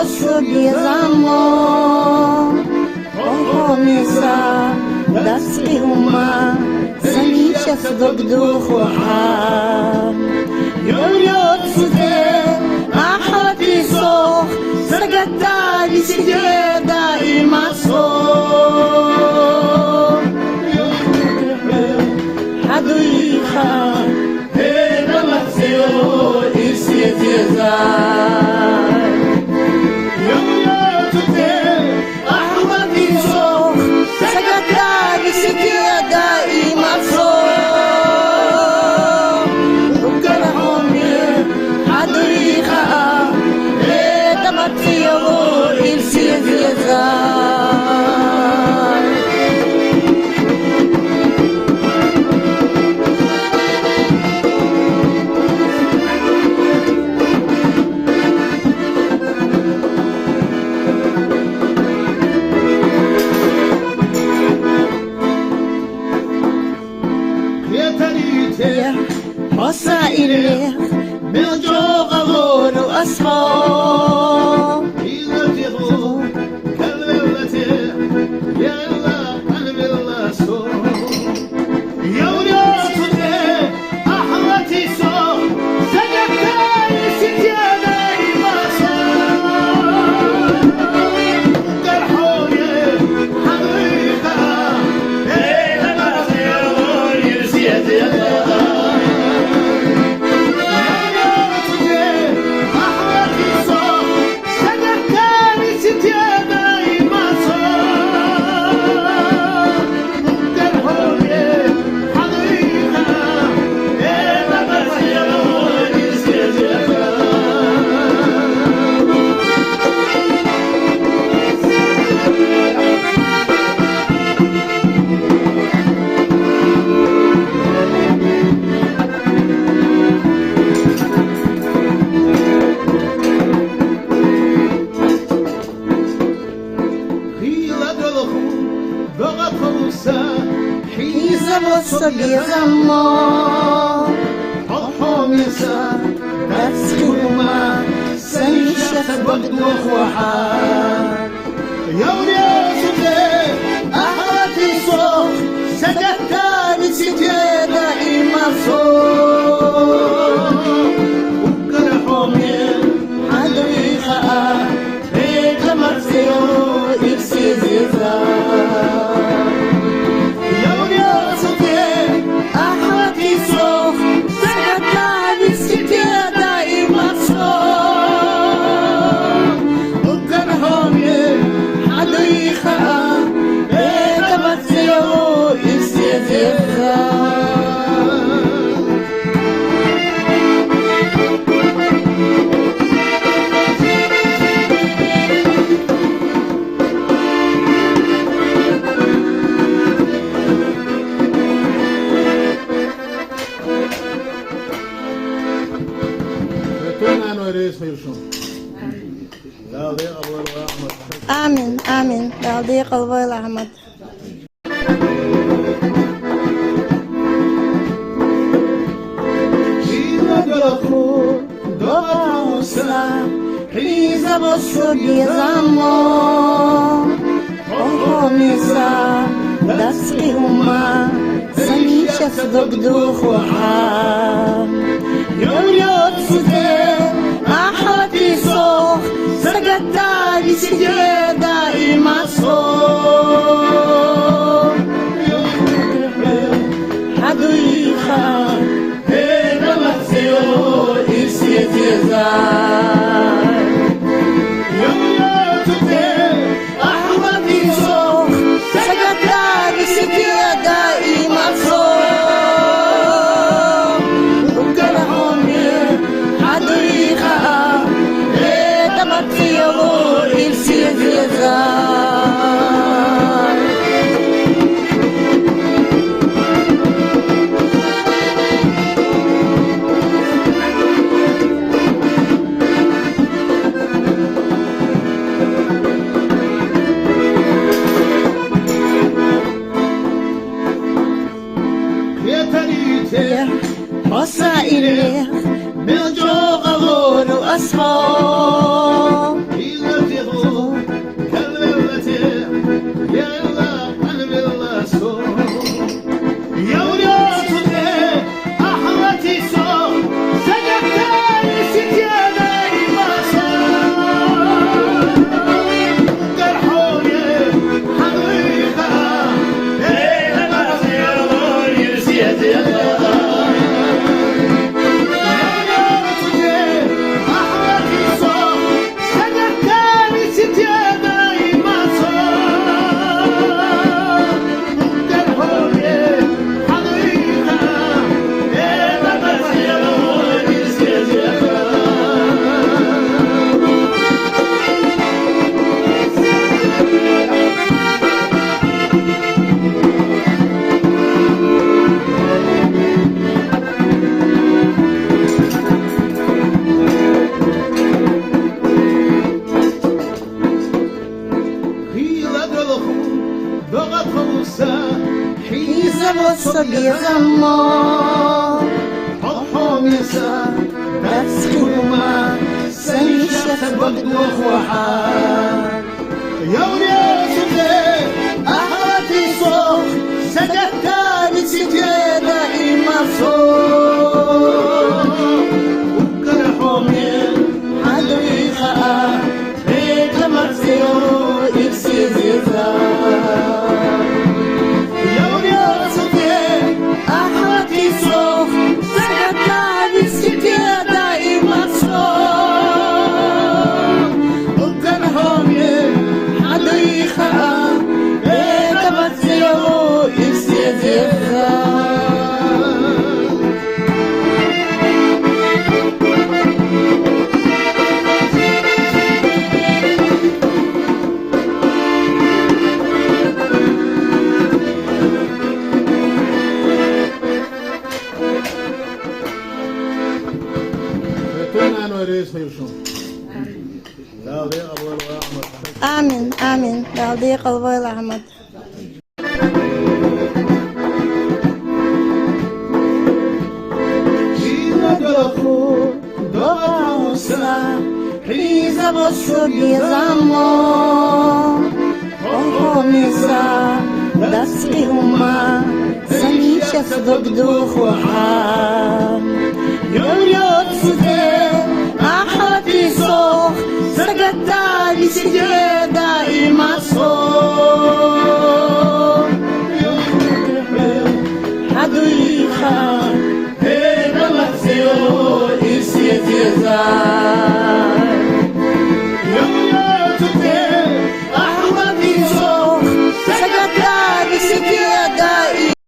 sobie zamor Pomisa daski uma Samicia sdogduhu ham Yoriot sude ahati soch Sagata lisiteda imaso Haduicha Heda matzio isiyetizar Osa ilih Miljo غغور وأصحاب إذا تغور كالبلتي يا الله قلب الله سوء يوريوت أحوتي سوء سجدتاني ستيانا إيماسون قرحوني حقيقة إيه مرضيون يرسيت sobie zamor Pomisa daski uma Samicia sdogduhu ham Yoriot ahati soch Sagata lisiteda imaso Ukarhomi Haduicha Eka marzio Irsiziza آمين آمين يعطيك الويل أحمد Priza sobie zamor Pomisa daski uma Samicia sdogduhu ham Yoriot sude ahati soch Sagata lisiteda imaso Haduicha Heda matzio isiyetizar وسائل من جو غور وأصحاب Завод собі замок, Хоміса, Дацькума, Саніша, Богдох Вахар. Явля суде, Ахати сох, Сагатані Цитеда і Масок. Укарахомін, Адуїха, Ета Марсио, і всі зіза. آمين آمين تعطيه قلبي الأحمد Приза собі замок, Хоміса, Дацькума, Саніша, Богдох Вахар. Явля суде, Ахати сох, Сагатані Цитеда і Масок.